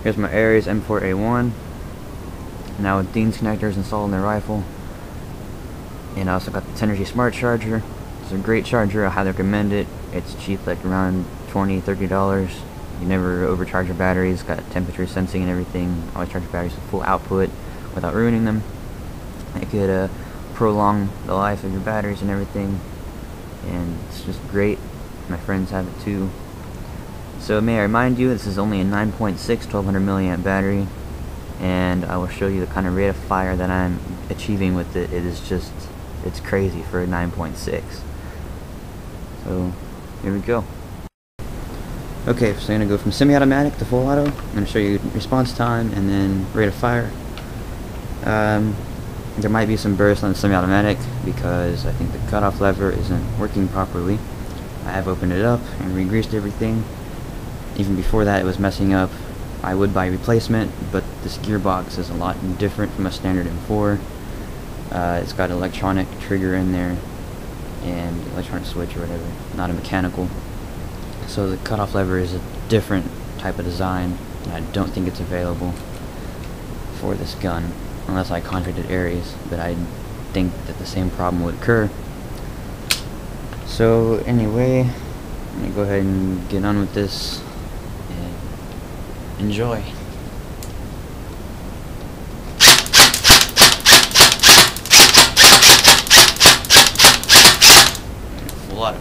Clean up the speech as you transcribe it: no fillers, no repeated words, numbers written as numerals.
Here's my ARES M4A1. Now with Dean's connectors installed in the rifle. And I also got the Tenergy Smart Charger. It's a great charger, I highly recommend it. It's cheap, like around $20–30. You never overcharge your batteries, got temperature sensing and everything. Always charge your batteries to full output without ruining them. It could prolong the life of your batteries and everything. And it's just great. My friends have it too. So may I remind you, this is only a 9.6 1200 milliamp battery, and I will show you the kind of rate of fire that I'm achieving with it. It is just, it's crazy for a 9.6. So here we go. Okay, so I'm going to go from semi-automatic to full auto. I'm going to show you response time and then rate of fire. There might be some burst on the semi-automatic because I think the cutoff lever isn't working properly. I have opened it up and re-greased everything. Even before that it was messing up. I would buy a replacement, but this gearbox is a lot different from a standard M4. It's got an electronic trigger in there and electronic switch or whatever, not a mechanical. So the cutoff lever is a different type of design, and I don't think it's available for this gun unless I contracted ARES, but I think that the same problem would occur. So anyway, I'm gonna go ahead and get on with this and enjoy. Full auto.